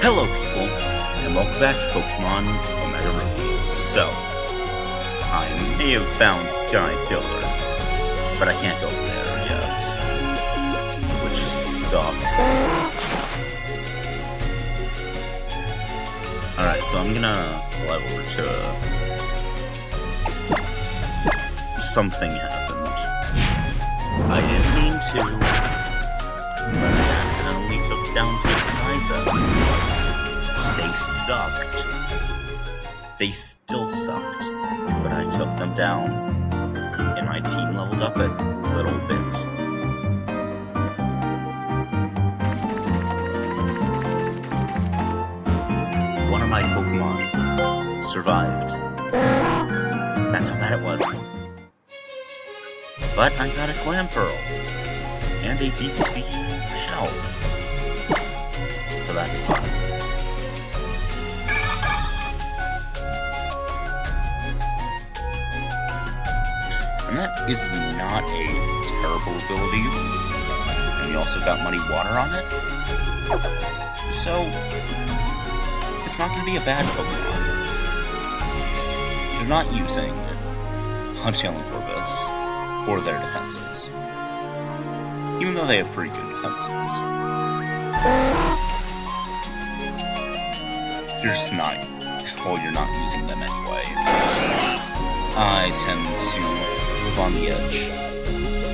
Hello, people, and welcome back to Pokemon Omega Ruby. So, I may have found Sky Pillar, but I can't go there yet, which sucks. Alright, so I'm gonna fly over to... Something happened. I didn't mean to, but I accidentally took down Liza. They sucked. They still sucked, but I took them down, and my team leveled up a little bit. One of my Pokemon survived. That's how bad it was. But I got a Clamperl and a Deep Sea Shell, so that's fun. And that is not a terrible ability. And we also got Muddy Water on it. So, it's not going to be a bad Pokemon. They're not using Huntail and Corvus for their defenses. Even though they have pretty good defenses. You're just not, well, you're not using them anyway. I tend to live on the edge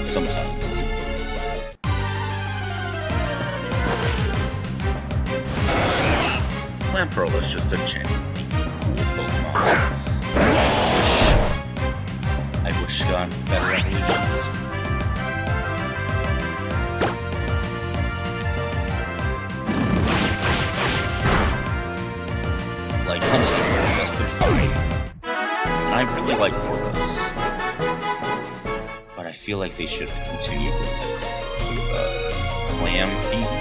sometimes. Clamperl is just a genuinely cool Pokemon. I wish it got better evolutions. Like Hunting and Corvus, they're fine. And I really like Corvus. But I feel like they should continue with the clam theme.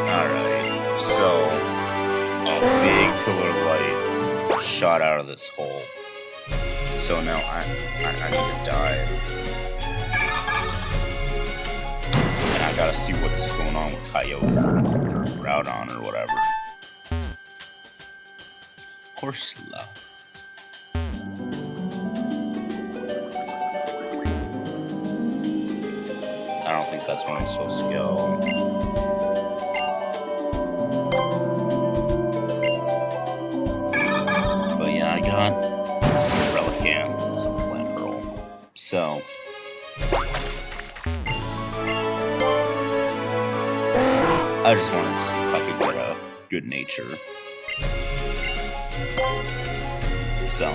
Alright, so a big pillar of light shot out of this hole. So now I need to dive. And I gotta see what's going on with Coyote or Groudon or whatever. Corsola. I don't think that's where I'm supposed to go. But yeah, I got some Relicanth and some Clamperl. So, I just wanted to see if I could get a good nature. So,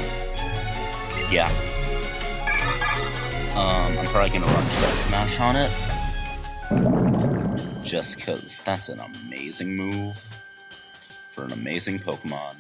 yeah. I'm probably gonna run Shred Smash on it. Just cause that's an amazing move for an amazing Pokemon.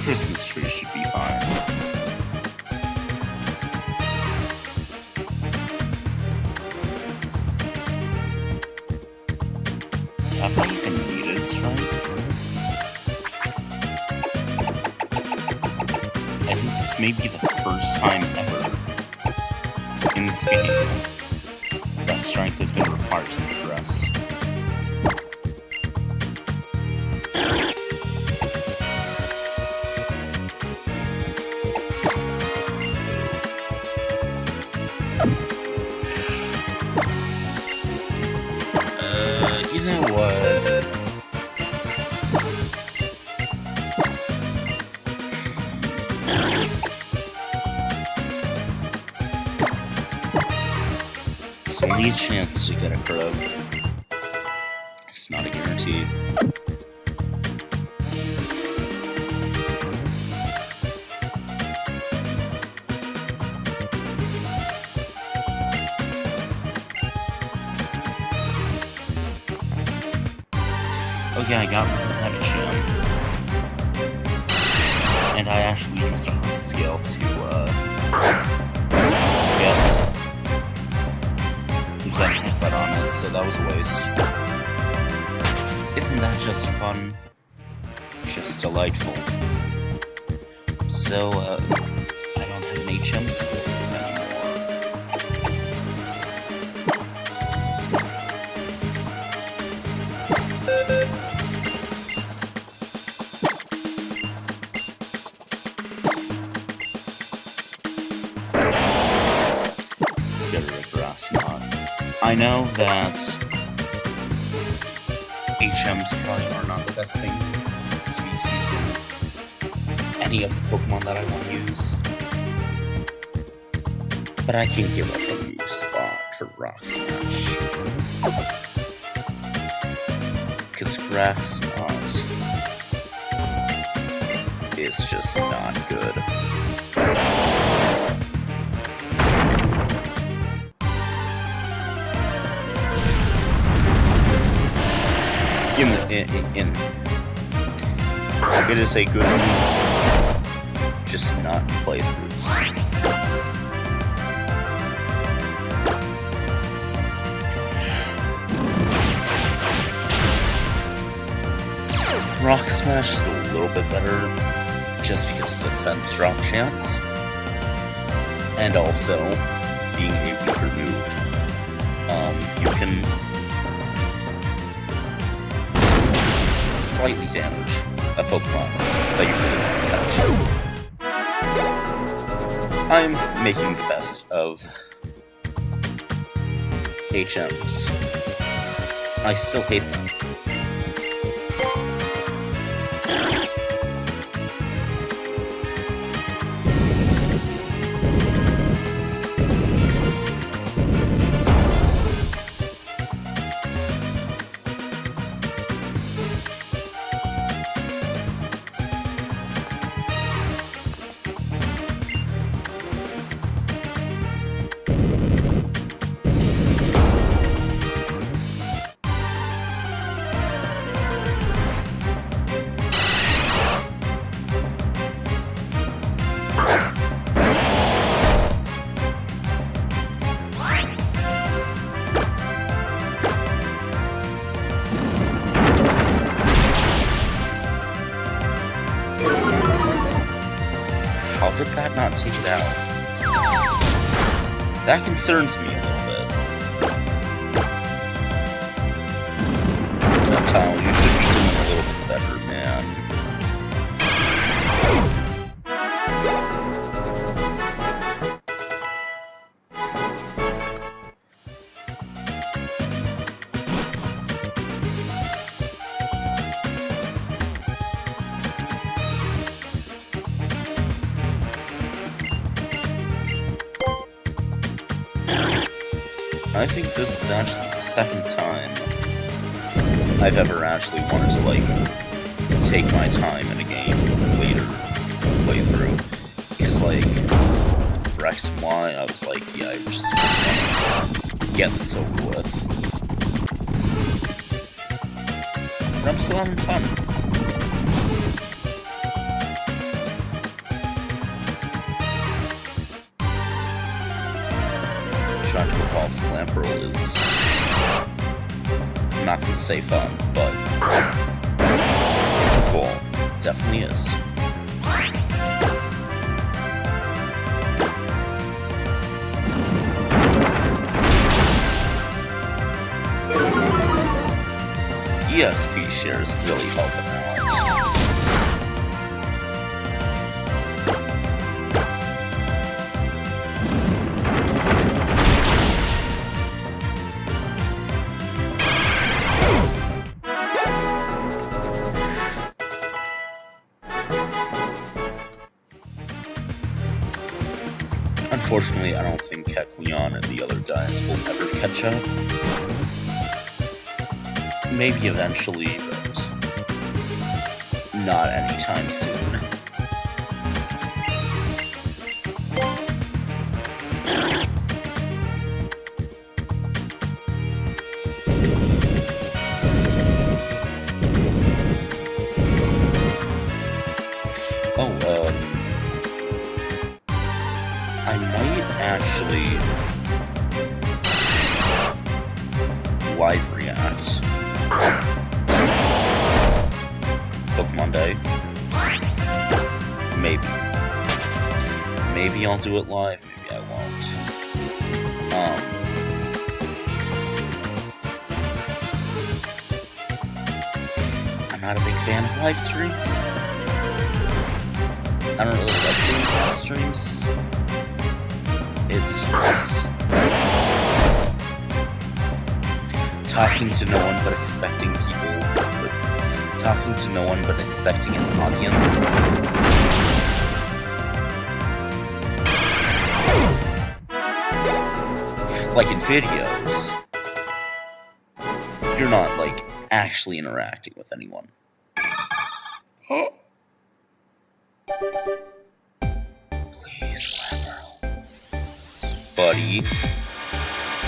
Christmas tree should be fine. Have I even needed strength? I think this may be the first time ever in this game that strength has been required to progress. You know what? It's only a chance to get a Crow. It's not a guarantee. Oh yeah, I got that gem. And I actually used a heart scale to, get Zen headbutt on it, so that was a waste. Isn't that just fun? Just delightful. So, I don't have an HM skill anymore. Let's get rid of Grass Knot. I know that HMs probably are not the best thing to use using any of the Pokemon that I want to use. But I can give up a move spot for Rock Smash. Because Grass Knot is just not good. It is a good move, just not in playthroughs. Rock Smash is a little bit better, just because of the defense drop chance, and also being a weaker move. You can slightly damage a Pokemon that you really want to catch. I'm making the best of HMs. I still hate them. How did that not take it out? That concerns me a little bit. Sometime you should be doing a little bit better, man. I think this is actually the second time I've ever actually wanted to, like, take my time in a game later playthrough. Because, like, for X and Y, I was like, yeah, I just want to get this over with. But I'm still having fun. Trying to evolve Clamperl is, I'm not going to say fun, but it's a goal. It definitely is. EXP shares really helping out. Unfortunately, I don't think Kecleon and the other guys will ever catch up. Maybe eventually, but not anytime soon. Oh, I might actually live react Pokemon Day. Maybe. Maybe I'll do it live, maybe I won't. I'm not a big fan of live streams. I don't really like doing live streams. It's just talking to no one but expecting people. Talking to no one but expecting an audience. Like in videos, you're not, like, actually interacting with anyone. Please, Glamour. Buddy,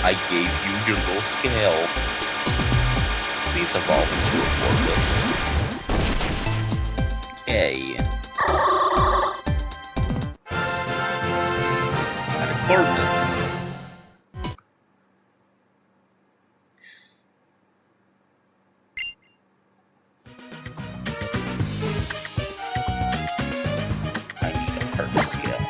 I gave you your little scale. Please evolve into a Corvus. Yay. And a Corvus. Scale.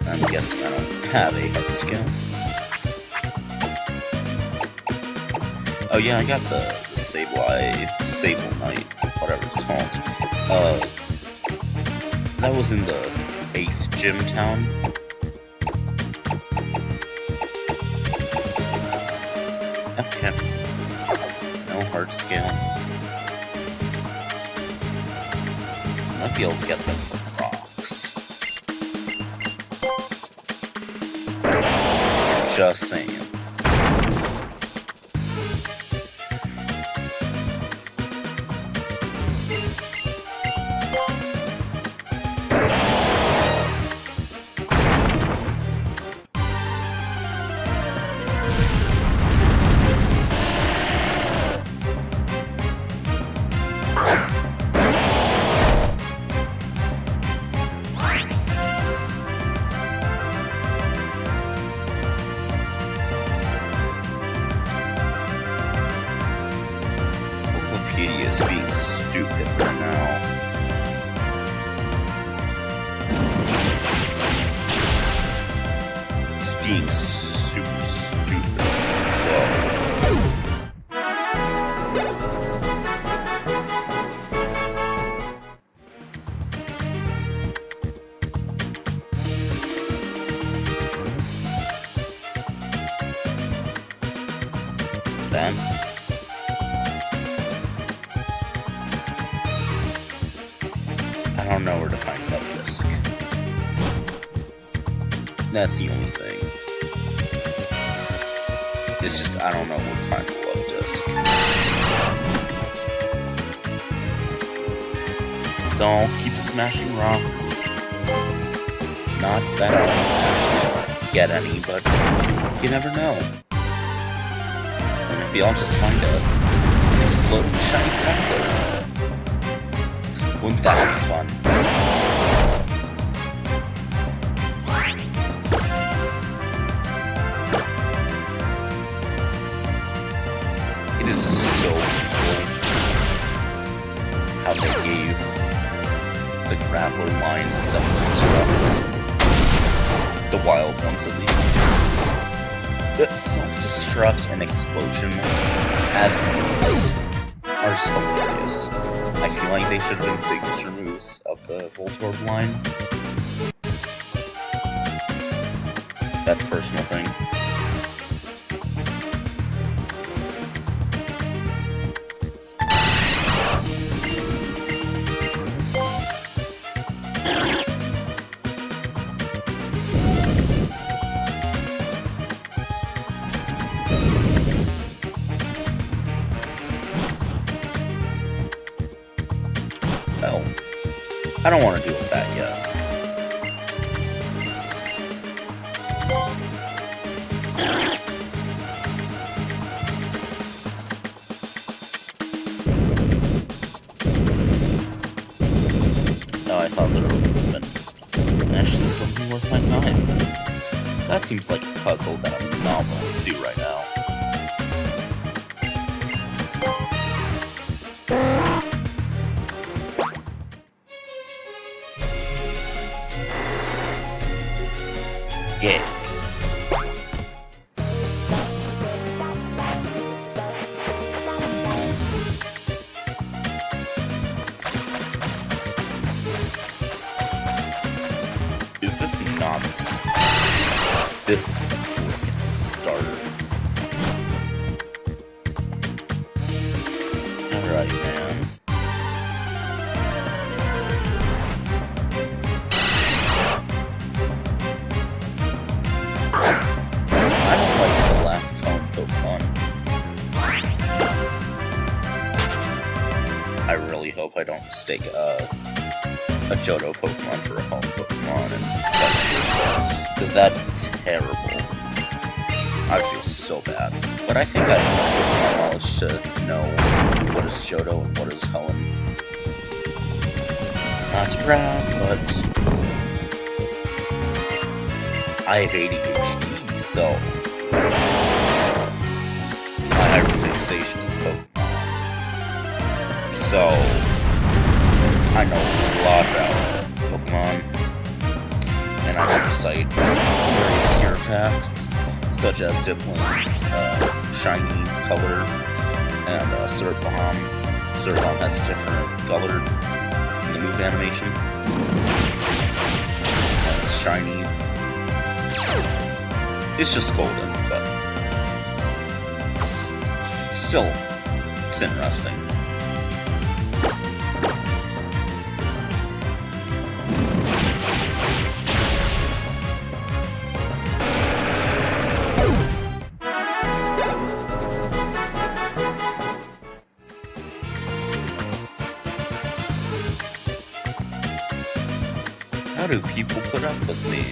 I'm guessing I don't have a heart scale. Oh yeah, I got the Sable Knight, whatever it's called. That was in the 8th gym town. Okay. No heart scale. Might be able to get them from rocks. Just saying. Is being stupid right now. It's being super stupid and slow. Then I don't know where to find Luvdisc. That's the only thing. It's just I don't know where to find the Luvdisc. So I'll keep smashing rocks. Not that I'll actually get any, but you never know. Or maybe I'll just find an exploding shiny Grappler. Wouldn't that be fun? It is so cool how they gave the Grappler line self-destruct. The wild ones, at least. The self-destruct and explosion as moves are just hilarious. I feel like they should have been signature moves of the Voltorb line. That's a personal thing. Well, I don't want to deal with that yet. thought that it would have been actually something worth my time. That seems like a puzzle that I'm not willing to do right now. Yeah. Is this not the start? This is the freaking starter. Alright, man. I don't like the lack of home Pokemon. I really hope I don't mistake a Johto Pokemon for a home Pokemon and vice versa, because that's terrible. I feel so bad. But I think I have enough knowledge to know what is Johto and what is home. Not to brag, but I have ADHD, so my hyperfixation is Pokemon. So I know a lot about Pokemon, and I can recite very obscure facts, such as Zipling's shiny color, and Surf Bomb. Surf Bomb has a different color in the move animation. And it's shiny. It's just golden, but still, it's interesting. How do people put up with me?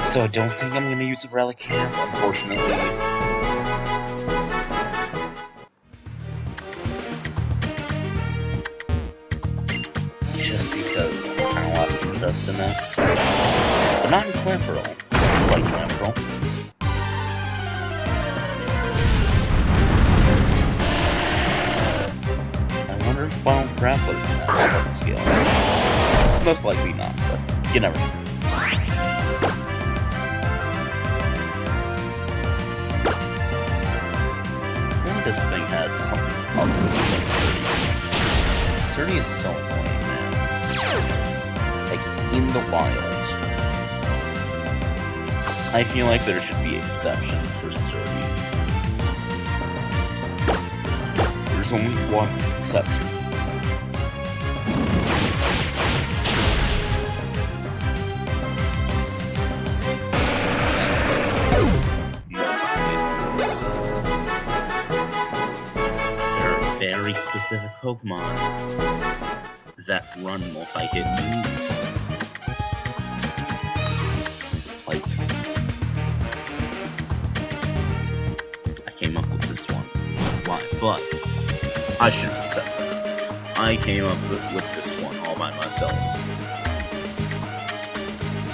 So I don't think I'm going to use a Relicanth, unfortunately. Just because I've kind of lost interest in that. But not in Clamperl. I still like Clamperl. I wonder if Wild Grappler can have the skills. Most likely not, but you never know. This thing had something other than Surdy. Surdy is so annoying, man. Like, in the wild. I feel like there should be exceptions for Surdy. There's only one exception. Very specific Pokemon that run multi-hit moves. Like, I came up with this one. Why? But I shouldn't have said that. I came up with this one all by myself.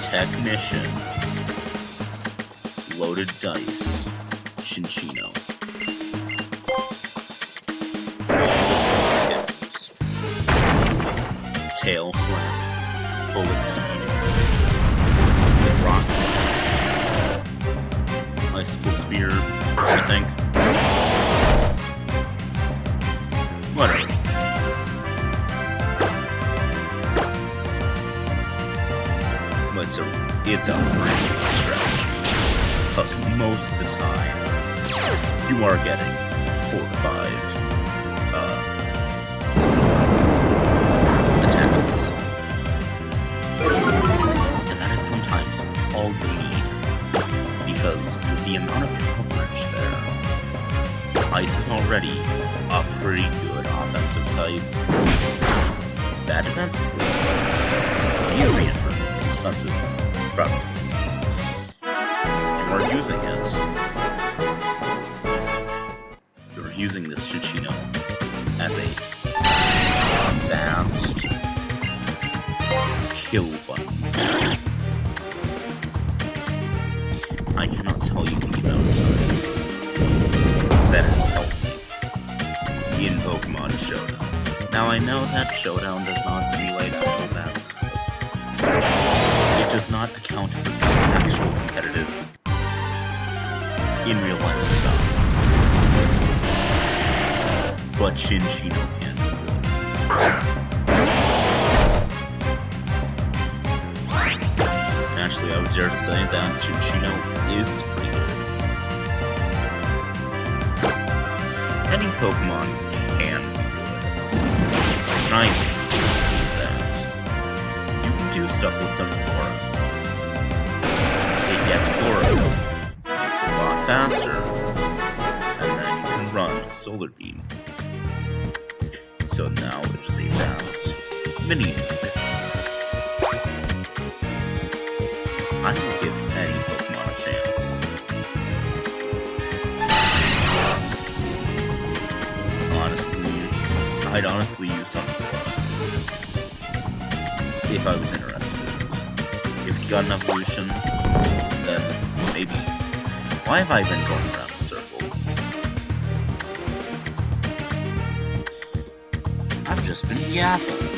Technician. Loaded Dice. Chinchino. Tail Slap, Bullet Seed, Rock Blast, Icicle Spear, I think. Whatever. But it's a random strategy, because most of the time, you are getting 4 to 5 attacks all you need. Because with the amount of coverage there, Ice is already a pretty good offensive type. Bad defensively, using it for its offensive prowess. You're using it. You're using this Cinccino as a fast kill button. I cannot tell you the amount of times that has helped me in Pokemon Showdown. Now I know that Showdown does not simulate actual battle. It does not account for the actual competitive in real life stuff. But Cinccino can be good. Actually, I would dare to say that Cinccino is pretty good. Any Pokemon can be good. And I truly believe that. You can do stuff with Sunflora. It gets chlorophyll, makes it a lot faster, and then you can run Solar Beam. So now it is a fast mini-nuke. I will give any Pokemon a chance. I'd honestly use Sunflora if I was interested in it. If it got an evolution, then maybe. Why have I been going around in circles? I've just been yapping.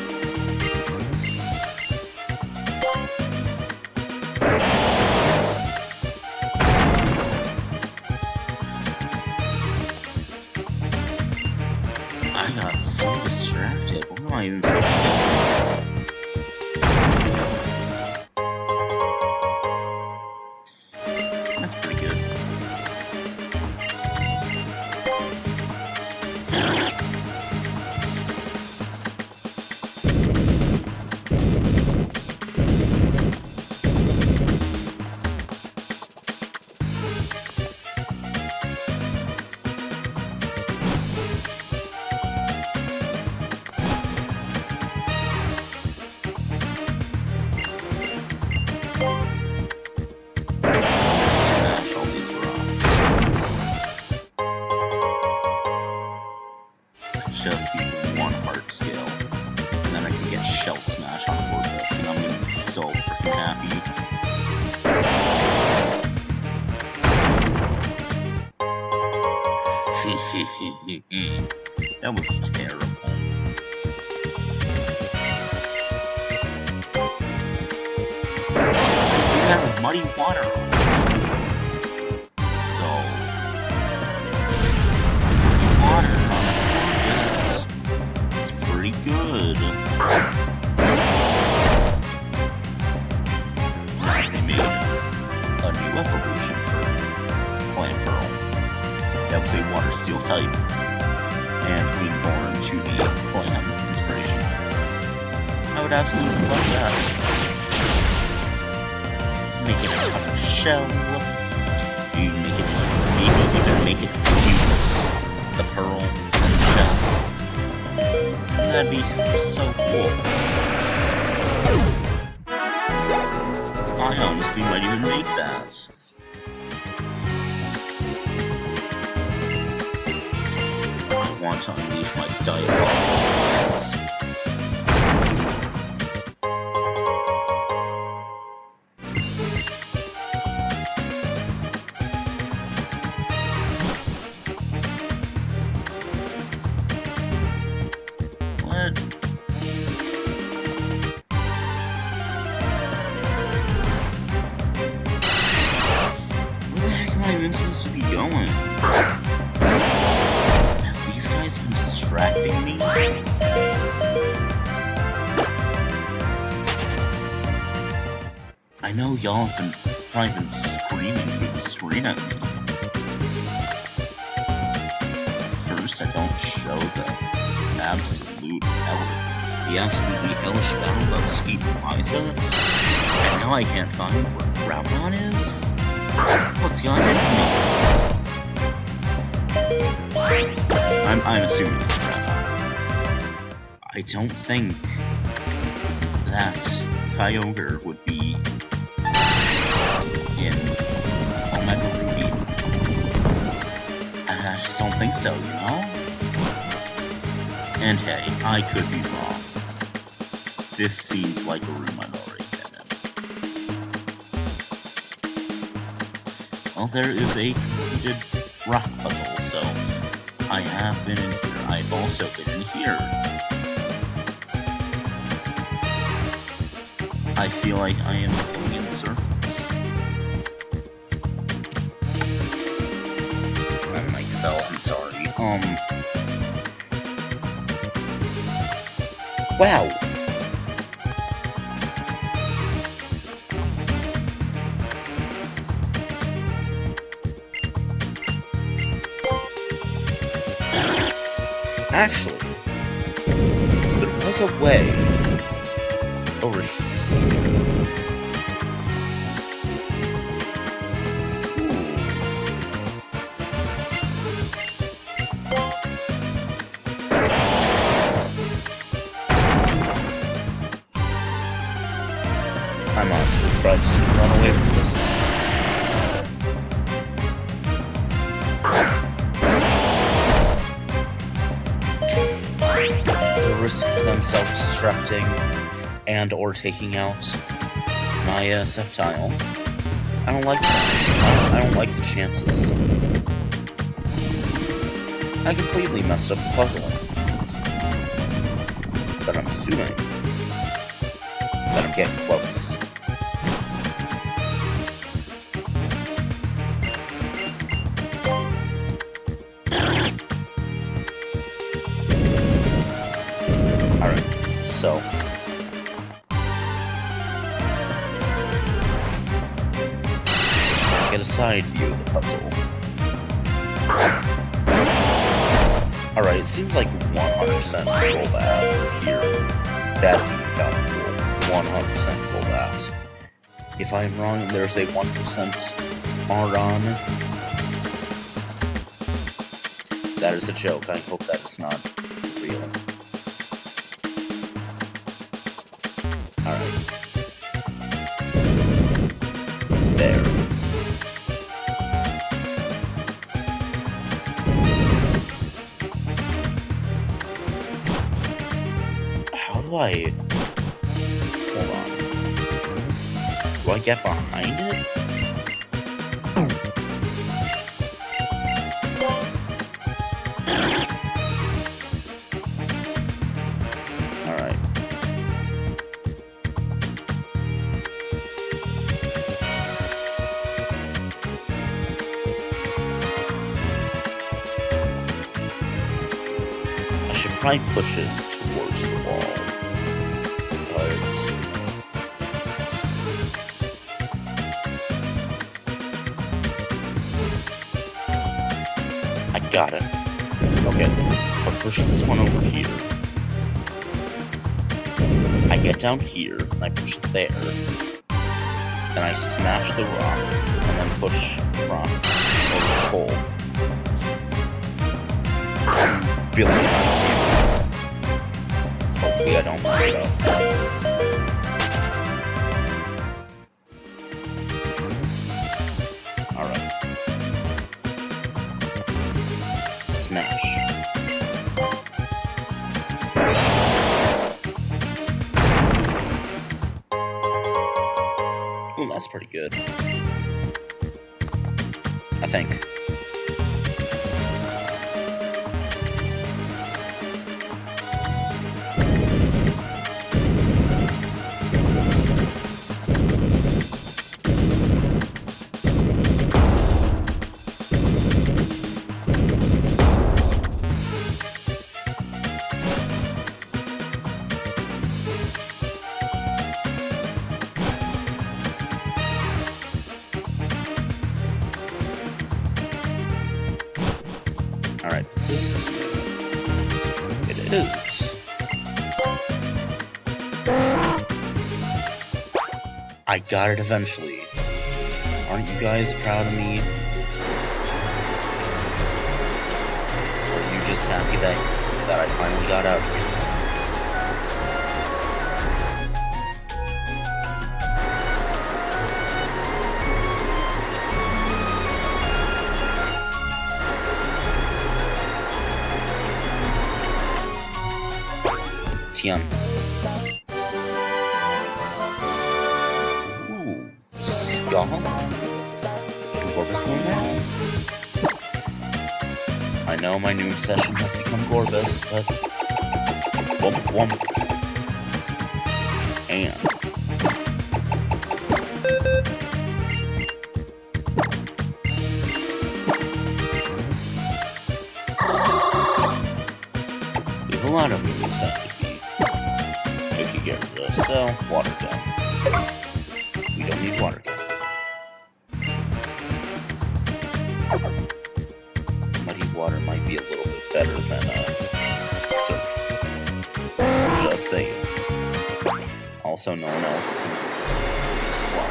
I got so distracted. What am I even supposed to do? That's pretty good. Just need one heart scale, and then I can get Shell Smash on board this, and I'm gonna be so freaking happy. That was terrible. I do have muddy water on it. So, water on this is pretty good. They made a new evolution for Clamperl. That was a water steel type, and being born to be Clam inspiration. I would absolutely love that. Make it a tougher shell. You make it, maybe even make it fuse the pearl and the shell. That'd be so cool. I honestly might even make that. I want to unleash my diabolical. What? Where the heck am I even supposed to be going? Have these guys been distracting me? I know y'all have probably been screaming through the screen at me. First, I don't show the absolute hell the absolutely hellish battle of Skeet and Liza, and now I can't find where Groudon is? What's gone into me? I'm assuming it's Groudon. I don't think that Kyogre would be in Omega Ruby. I just don't think so, you know? And hey, I could be wrong. This seems like a room I've already been in. Well, there is a completed rock puzzle, so I have been in here. I've also been in here. I feel like I am going in circles. My mic fell, I'm sorry. Wow. Actually, there was a way over here. I'm honestly probably just gonna run away from this. The risk of them self-destructing and or taking out my Sceptile. I don't like that. I don't like the chances. I completely messed up the puzzle. But I'm assuming that I'm getting close. So, just trying to get a side view of the puzzle. Alright, it seems like 100% full bat here. That's even countable. 100% full bat. If I'm wrong, there's a 1% Maron. That is a joke. I hope that is not real. Alright. There. How do I... Hold on. Do I get behind it? Try and push it towards the wall. I got it. Okay, so I push this one over here. I get down here, and I push it there. Then I smash the rock, and then push the rock over the hole. Billion on here. Hopefully I don't mess it up. Alright. Smash. Ooh, that's pretty good. I think. Alright, this is... It is. I got it eventually. Aren't you guys proud of me? Or are you just happy that I finally got out of here? Tian. Ooh, Skull? Can Gorbis learn that? I know my new obsession has become Gorbis, but... Wump wump. And... we have a lot of moves that we could get rid of, so water gun. We don't need water gun. Muddy water might be a little bit better than surf. Just saying. Also, no one else can just fly.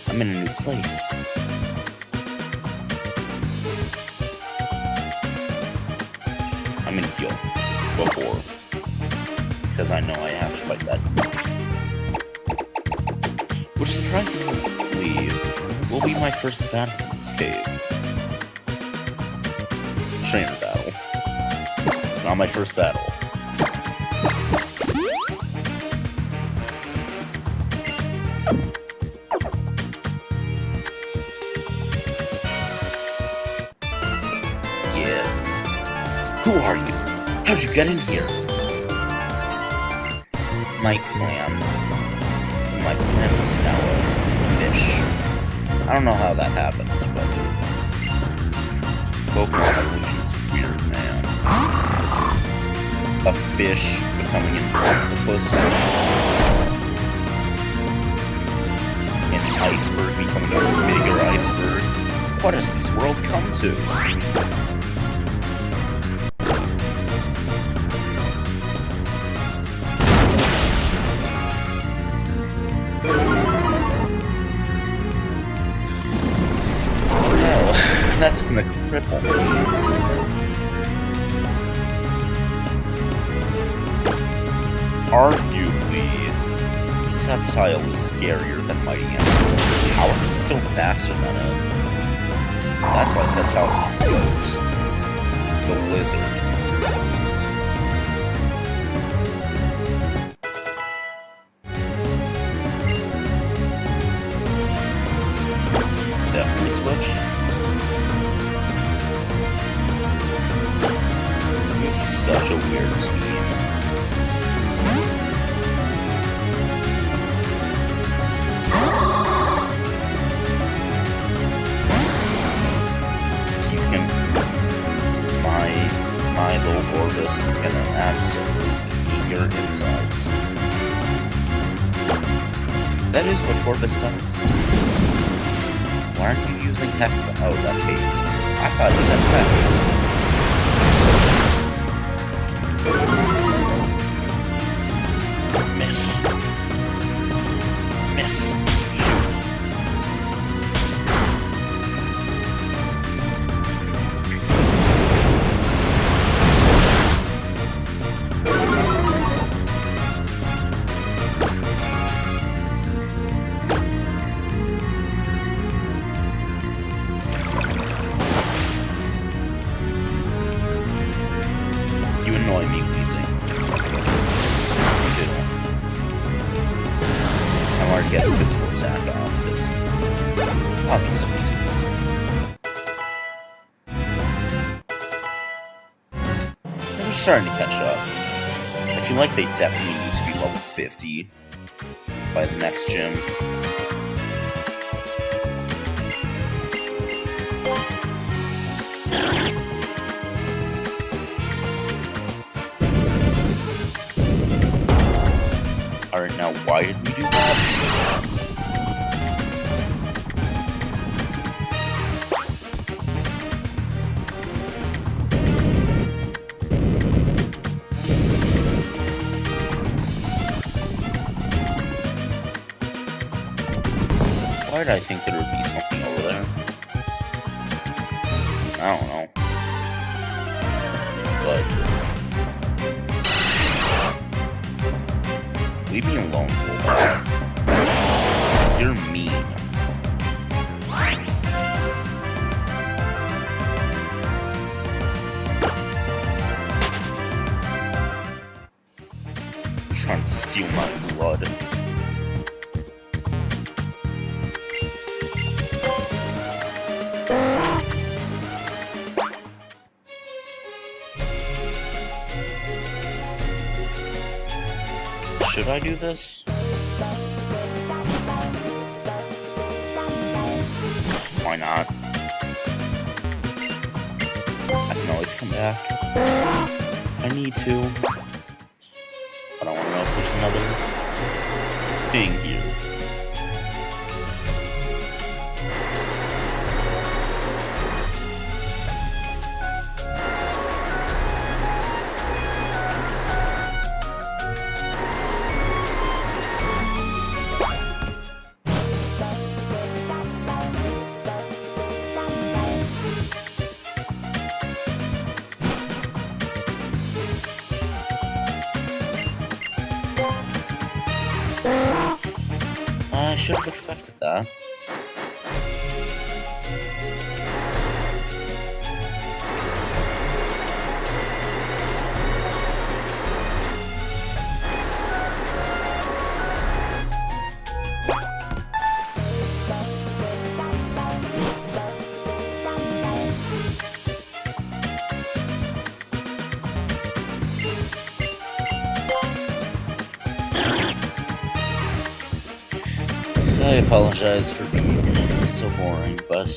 I'm in a new place. I'm in heal before, because I know I have to fight that. Which surprisingly will be my first battle in this cave. Trainer battle. Not my first battle. Who are you? How'd you get in here? My clan was now a fish. I don't know how that happened, but Pokemon evolution's weird, man. A fish becoming an octopus. An iceberg becoming a bigger iceberg. What has this world come to? That's gonna cripple me. Arguably, Sceptile is scarier than Mighty Animal. How are you still faster than it? That's why Sceptile's the lizard. Definitely switch. Such a weird team. He's gonna... My little Gorbis is gonna absolutely eat your insides. That is what Gorbis does. Why aren't you using Hexa? Oh, that's Haze. I thought it said Hex. Miss. Shoot. You annoy me, Weezing. I want to get a physical attack off this. Obvious reasons. They're starting to catch up. I feel like they definitely need to be level 50 by the next gym. Alright, now why did we do that? Why did I think there would be something over there? I don't know. But leave me alone, Wolf. You're mean. You're trying to steal my blood. Should I do this? Why not? I can always come back if I need to. But I want to know if there's another thing here. I should have expected that. I apologize for being so boring, but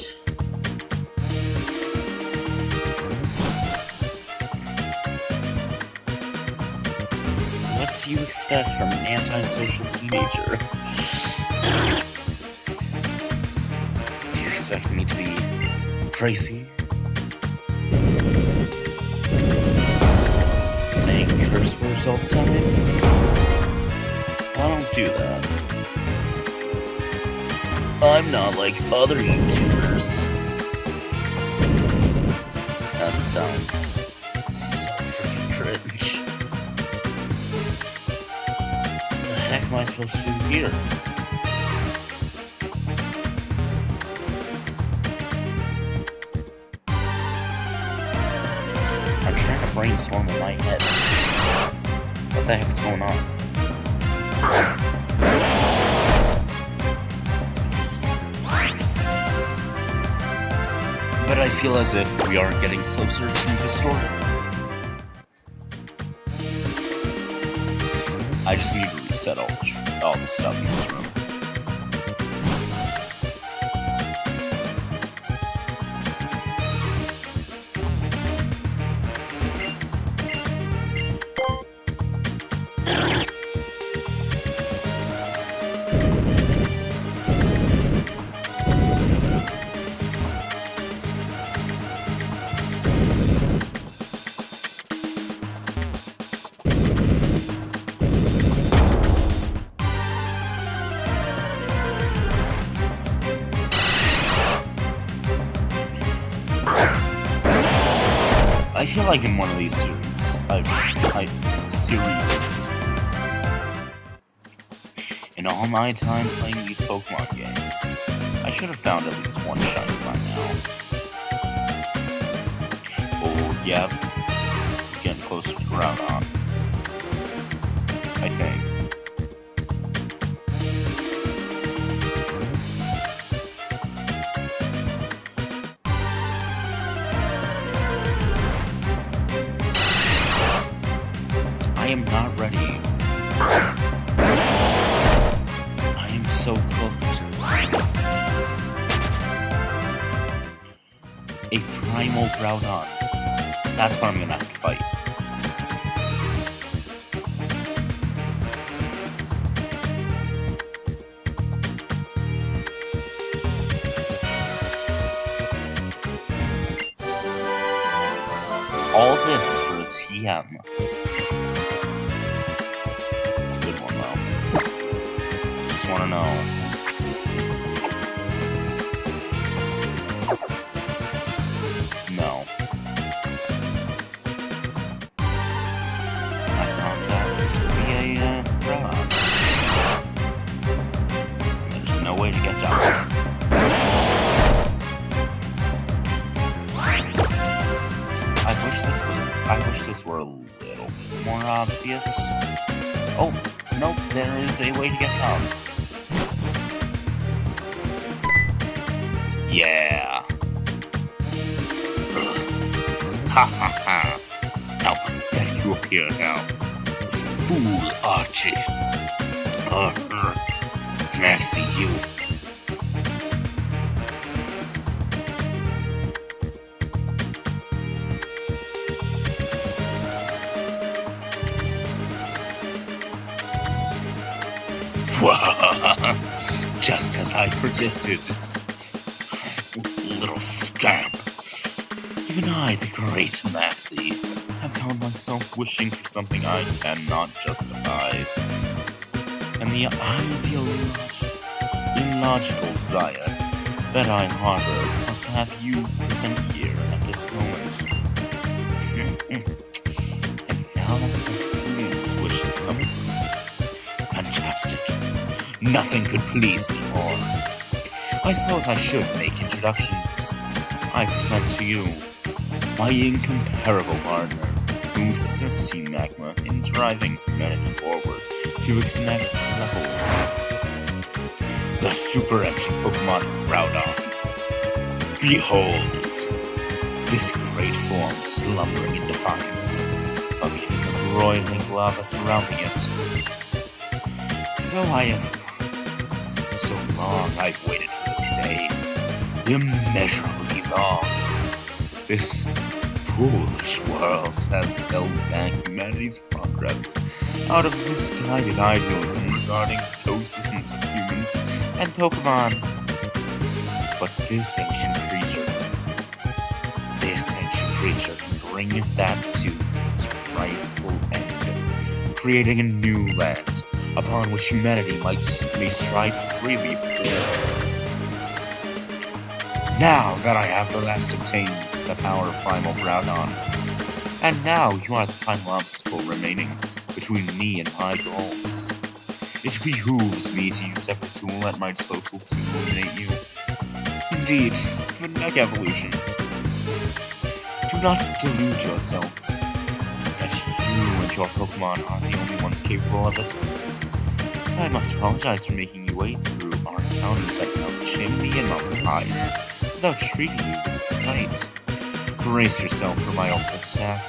what do you expect from an antisocial teenager? Do you expect me to be crazy? Saying curse words all the time? I don't do that. I'm not like other YouTubers. That sounds so freaking cringe. What the heck am I supposed to do here? I'm trying to brainstorm in my head. What the heck's going on? But I feel as if we are getting closer to the story. I just need to reset all the stuff in this room. I feel like in one of these series, in all my time playing these Pokemon games, I should have found at least one shiny by now. Oh, yeah, getting closer to Groudon, I think. I am not ready. I am so cooked. A primal Groudon. That's what I'm gonna have to fight. All this for a TM. It's a good one though. Just wanna know. obvious. Oh, nope, there is a way to get down. Yeah. Ha ha ha. How pathetic you appear now. The fool, Archie. Maxie, you. Just as I predicted. Little scamp. Even I, the great Maxie, have found myself wishing for something I cannot justify. And the illogical desire that I harbor must have you present here at this moment. And now the fool's wishes come true. Fantastic. Nothing could please me more. I suppose I should make introductions. I present to you my incomparable partner, who assists Team Magma in driving humanity forward to its next level. The Super Engine Pokemon Groudon. Behold, this great form slumbering in defiance of even the broiling lava surrounding it. So long I've waited for this day. Immeasurably long. This foolish world has held back humanity's progress out of misguided idealism regarding coexistence of humans and Pokemon. But this ancient creature can bring that to its rightful end, creating a new land upon which humanity may stride freely forward. Now that I have the last obtained the power of Primal Groudon, and now you are the final obstacle remaining between me and my goals, it behooves me to use every tool at my disposal to eliminate you. Indeed, even Mega Evolution. Do not delude yourself that you and your Pokemon are the only ones capable of it. I must apologize for making you wait through our encounters at Mount Chimney and Mount Fire without treating you to sight. Brace yourself for my ultimate attack.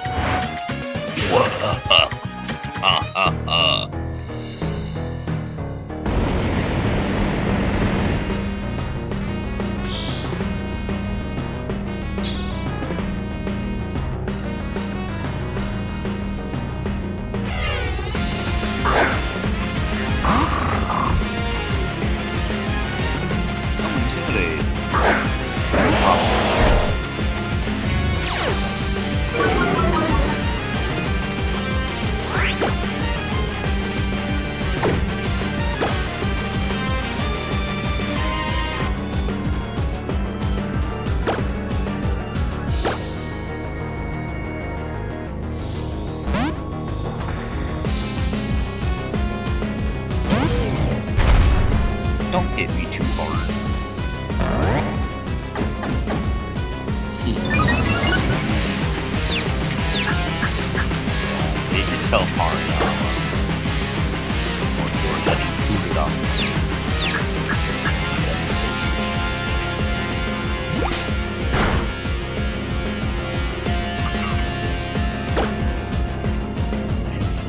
Don't hit me too hard. Hit yourself hard now. Or you're getting booted off the team.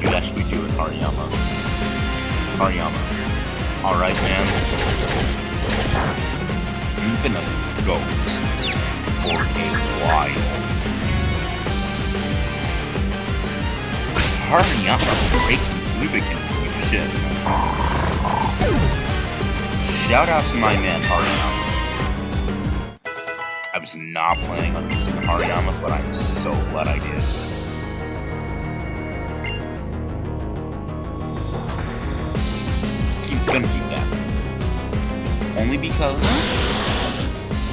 You actually do it, Hariyama. Alright, man. You've been a goat for a while. Hariyama breaking lubricant confusion. Shout out to my man, Hariyama. I was not planning on using Hariyama, but I'm so glad I did. Gonna keep that. Only because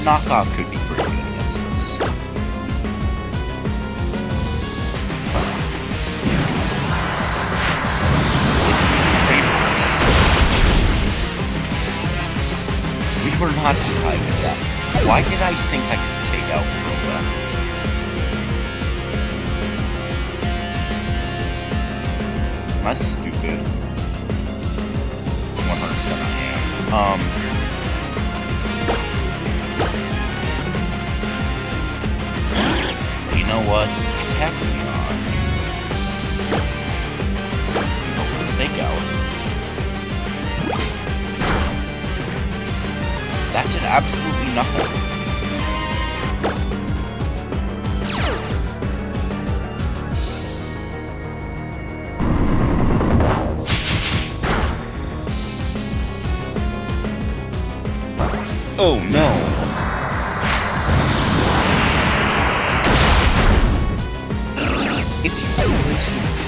knockoff could be pretty good against this. It's easy to We were not too high with that. Why did I think I could take out Roba? I stupid? 100% I am. You know what? Kecleon. Go for the fake out. That did absolutely nothing. Oh no! It's using way too much.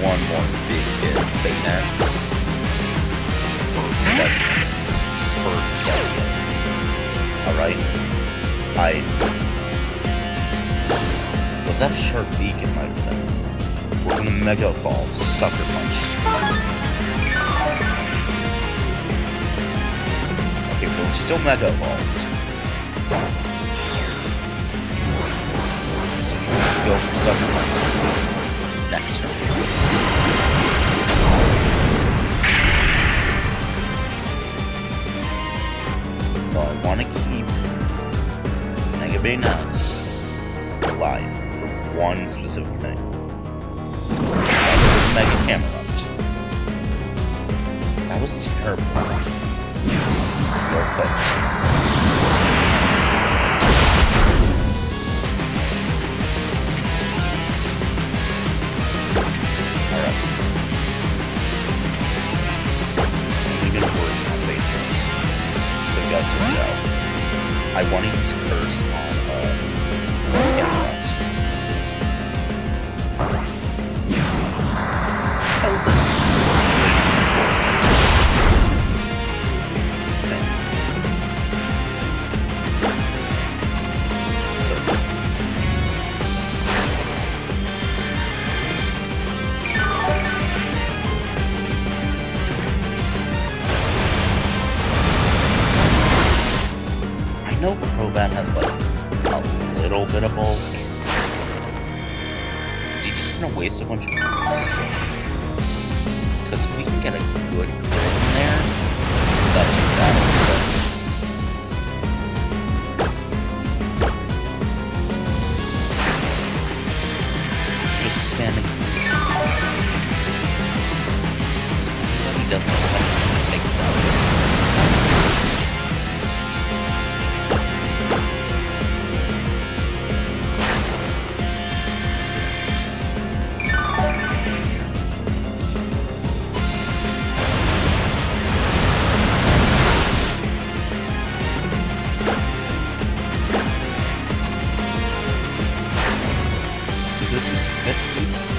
One more big hit, Bayonet. Perfect. Alright. Was that a sharp beak? It might have been. We're gonna Mega Evolve. Sucker Punch. Okay, we're still Mega Evolved. So let's go for Sucker Punch. Next turn. Well, I want to keep Mega Bayonets alive for one specific thing. That's the Mega Camerupt. That was terrible. You're cooked. Alright. This is only gonna work on Bayonets. So you guys watch out. I want to use Curse on Camerupt. I know Crobat has like a little bit of bulk. Is he just gonna waste a bunch of moves? Because if we can get a good crit in there, that's a battle. Just spamming. He doesn't have anything to take us out. This is 5th boost.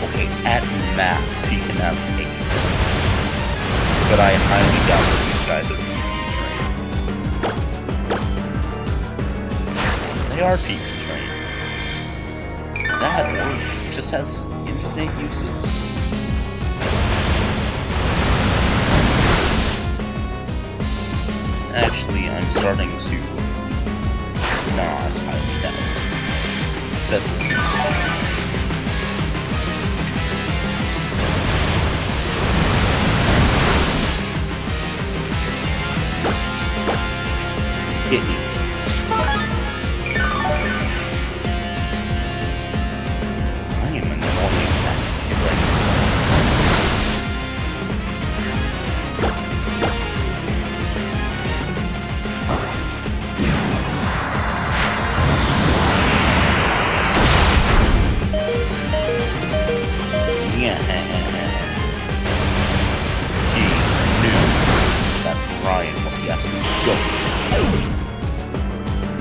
Okay, at max he can have 8. But I highly doubt that these guys are PP trained. They are PP trained. That or he just has infinite uses. Actually, I'm starting to not highly doubt that this thing's hit me. I am annoying Maxie right now. Yeah. He knew that Brian was the absolute goat.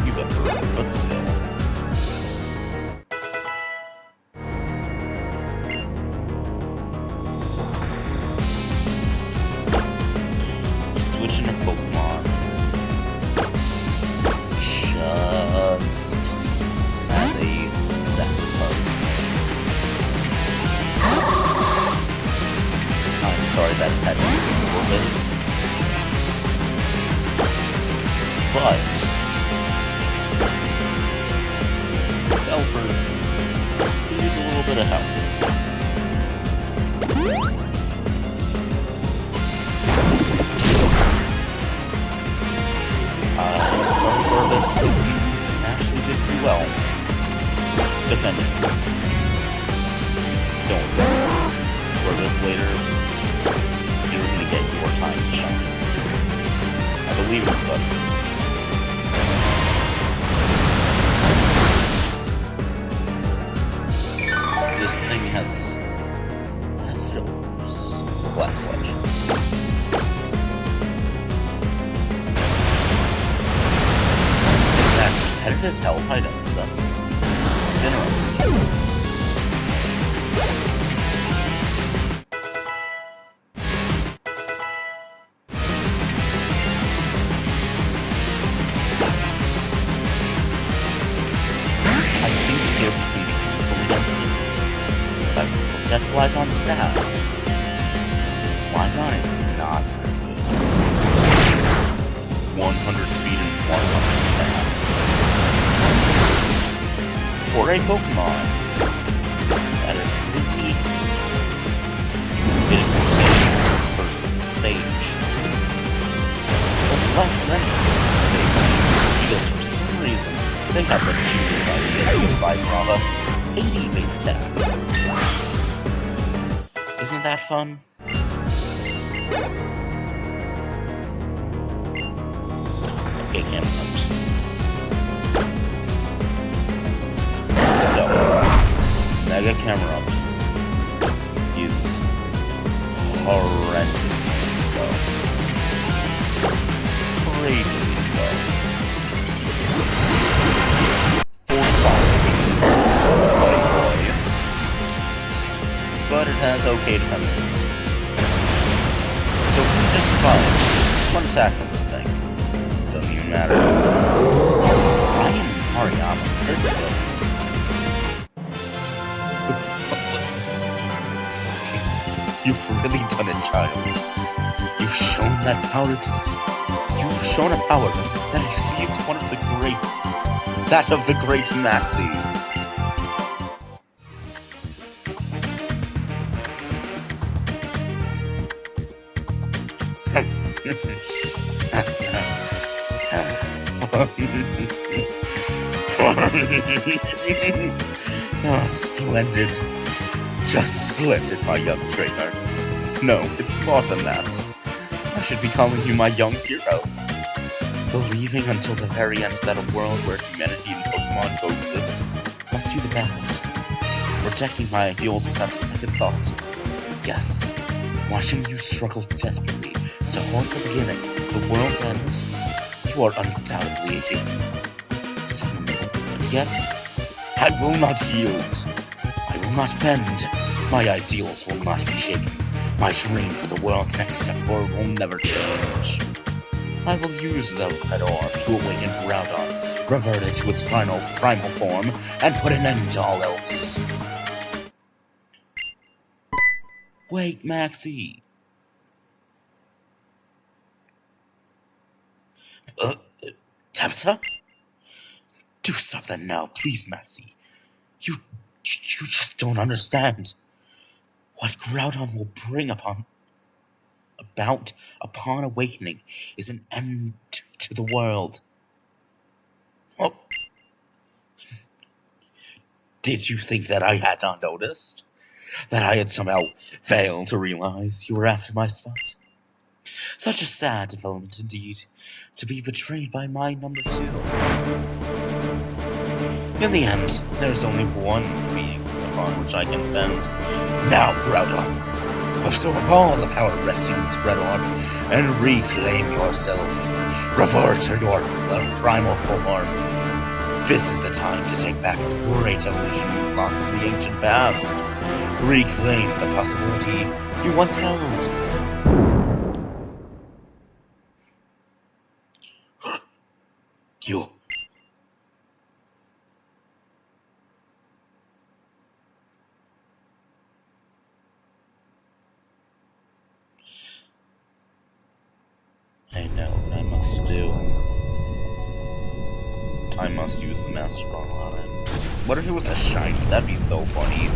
He's a bird, but still. Switching to Pokemon. Just as a sacrifice. I'm sorry that had to be purpose. But Helper, use a little bit of health. I'm sorry for this, but you actually did pretty well. Defending. Don't worry. For this later, you're gonna get your time to shine. I believe in you, buddy. This thing has leftovers. Black Sludge. Competitive health items, that's interesting. I think Surf is going to be neutral against you. But I've looked at Flygon stats. Flygon is not very good. 100 speed and 100 attack. For a Pokemon that is pretty weak, it is the same as its first stage, but less than its second stage, because for some reason they have the genius idea to give Vibrava 80 base attack. Isn't that fun? Okay, Camerupt. So, Mega Camerupt is horrendously slow. Crazily slow. 45 speed. But it has okay defenses. So if we just survive one attack from this thing, doesn't even matter. I am Hariyama. You've really done it, child. You've shown that power. You've shown a power that exceeds one of the great. That of the great Maxie. Oh, splendid. Just splendid, my young trainer. No, it's more than that. I should be calling you my young hero. Believing until the very end that a world where humanity and Pokemon coexist must be the best. Rejecting my ideals without a second thought. Yes, watching you struggle desperately to halt the beginning of the world's end. You are undoubtedly a human. So, but yet, I will not yield. I will not bend. My ideals will not be shaken. My dream for the world's next step forward will never change. I will use the red orb to awaken Groudon, revert it to its primal form, and put an end to all else. Wait, Maxie. Tabitha? Do stop that now, please, Maxie. You just don't understand. What Groudon will bring upon awakening is an end to the world. Oh. Did you think that I had not noticed? That I had somehow failed to realize you were after my spot? Such a sad development indeed, to be betrayed by my number 2. In the end, there's only one being upon which I can depend. Now, Groudon, absorb all the power resting in this red orb, and reclaim yourself. Revert to your primal form. This is the time to take back the great evolution you lost in the ancient past. Reclaim the possibility you once held. You. I know what I must do. I must use the Master Ball on it. What if it was a shiny? That'd be so funny.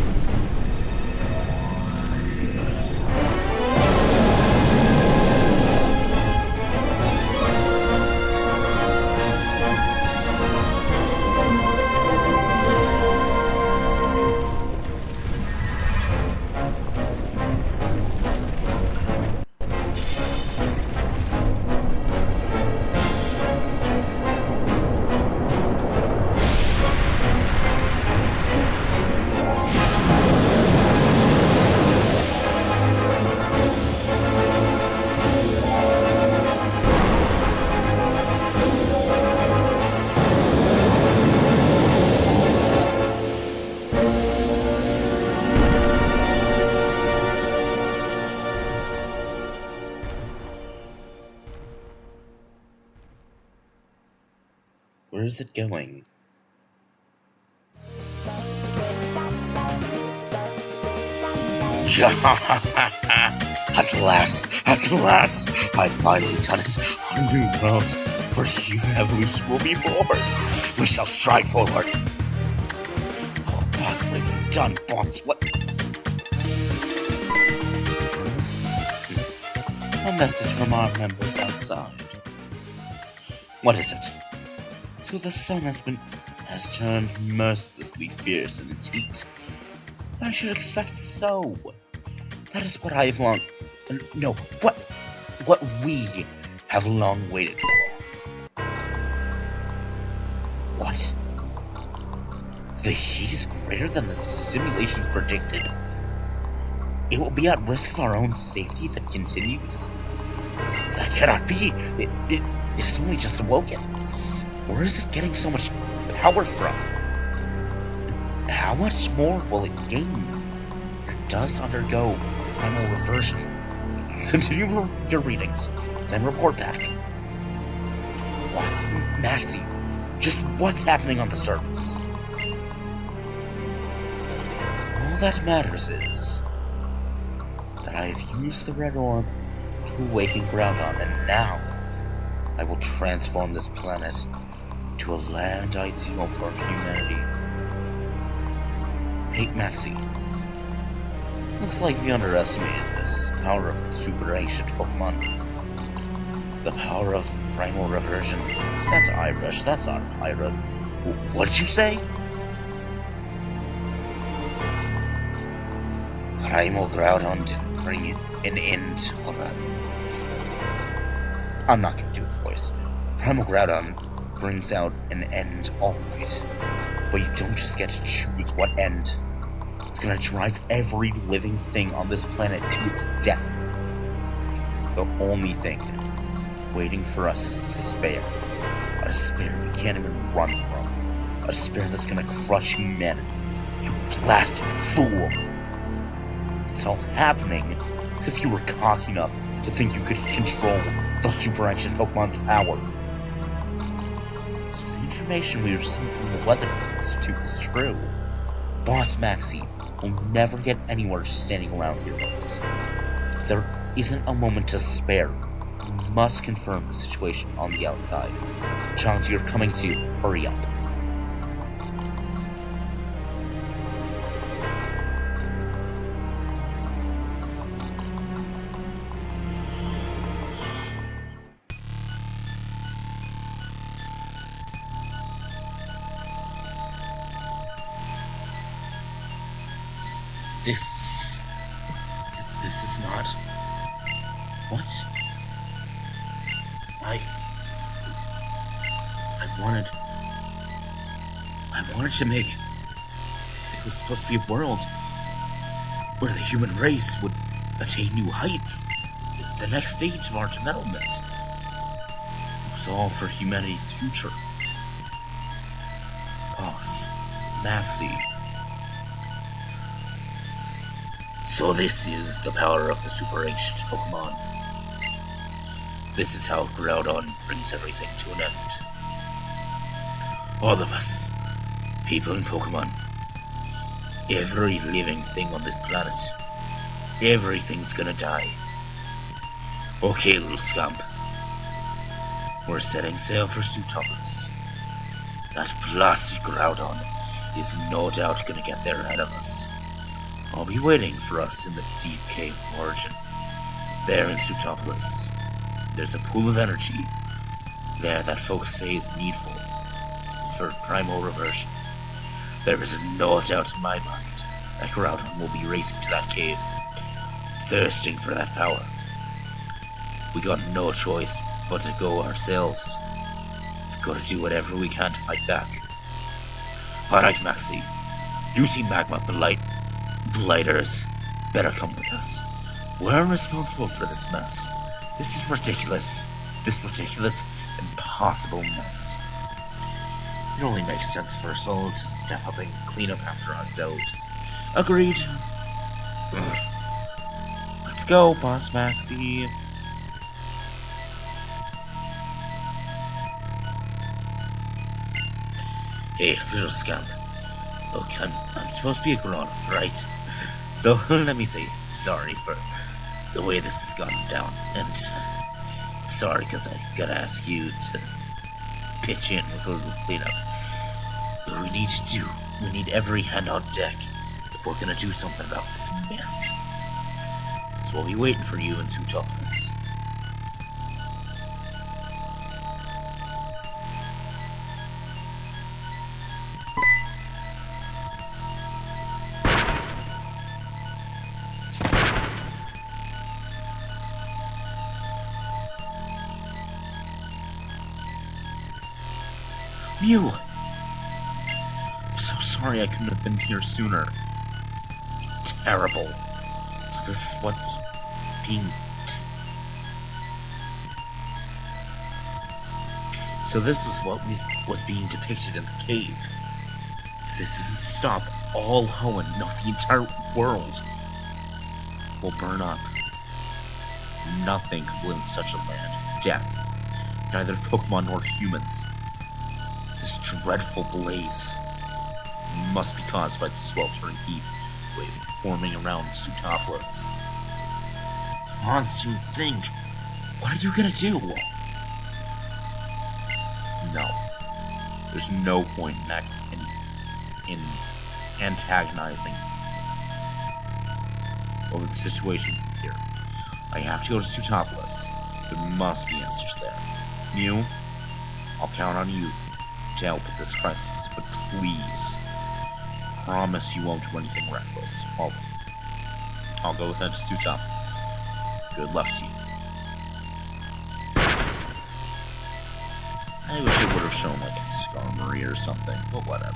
Where is it going? At last, I've finally done it. A new world for human evolution will be born. We shall stride forward. Oh, boss, what have you done, boss? What? A message from our members outside. What is it? So the sun has turned mercilessly fierce in its heat. I should expect so. That is what I have long... No, what we have long waited for. What? The heat is greater than the simulations predicted. It will be at risk of our own safety if it continues. That cannot be. It's only just awoken. Where is it getting so much power from? How much more will it gain? It does undergo primal reversion. Continue your readings, then report back. What's Maxie? Just what's happening on the surface? All that matters is that I have used the red orb to awaken Groudon, and now I will transform this planet to a land ideal for humanity. Hey, Maxie. Looks like we underestimated this power of the super ancient Pokemon. The power of primal reversion. That's Irish, that's not Pyra. What did you say? Primal Groudon didn't bring an end. Hold on. I'm not gonna do a voice. Primal Groudon brings out an end, alright. But you don't just get to choose what end. It's gonna drive every living thing on this planet to its death. The only thing waiting for us is despair. A despair we can't even run from. A despair that's gonna crush humanity. You blasted fool! It's all happening because you were cocky enough to think you could control the super ancient Pokemon's power. So the information we received from the Weather Institute is true. Boss Maxie will never get anywhere just standing around here with us. There isn't a moment to spare. We must confirm the situation on the outside. Child, you're coming too. Hurry up. This is not... What? I wanted to make... It was supposed to be a world where the human race would attain new heights, the next stage of our development. It was all for humanity's future. Boss, Maxie. So this is the power of the super ancient Pokemon. This is how Groudon brings everything to an end. All of us, people and Pokemon, every living thing on this planet, everything's gonna die. Okay, little scump. We're setting sail for Sootopolis. That blasted Groudon is no doubt gonna get there ahead of us. I'll be waiting for us in the deep cave of origin. There in Sutopolis, there's a pool of energy there that folks say is needful for primal reversion. There is no doubt in my mind that Groudon will be racing to that cave, thirsting for that power. We got no choice but to go ourselves. We've got to do whatever we can to fight back. Alright, Maxie. You see Magma Blighters. Better come with us. We're responsible for this mess. This is ridiculous. This ridiculous, impossible mess. It only makes sense for us all to step up and clean up after ourselves. Agreed. Let's go, Boss Maxie. Hey, little scamp. Look, I'm supposed to be a grown-up, right? So, let me say sorry for the way this has gotten down. And sorry, because I gotta ask you to pitch in with a little cleanup. We need every hand on deck if we're gonna do something about this mess. So I'll be waiting for you in Sutopolis. Mew! I'm so sorry I couldn't have been here sooner. Terrible. So this is what was being... So this was what was being depicted in the cave. If this doesn't stop, all Hoenn, not the entire world, will burn up. Nothing could live in such a land. Death. Neither Pokemon nor humans. This dreadful blaze must be caused by the sweltering heat wave forming around Sutopolis. Come on, Stu, think. What are you gonna do? No. There's no point in antagonizing over the situation from here. I have to go to Sutopolis. There must be answers there. Mew, I'll count on you to help with this crisis, but please, promise you won't do anything reckless. I'll go ahead to Sutopolis. Good luck to you. I wish it would have shown like a Skarmory or something, but whatever.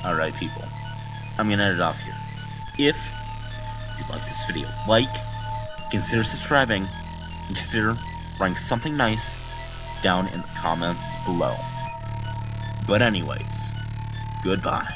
Alright people, I'm gonna end it off here. If you like this video, consider subscribing, and consider writing something nice down in the comments below. But anyways, goodbye.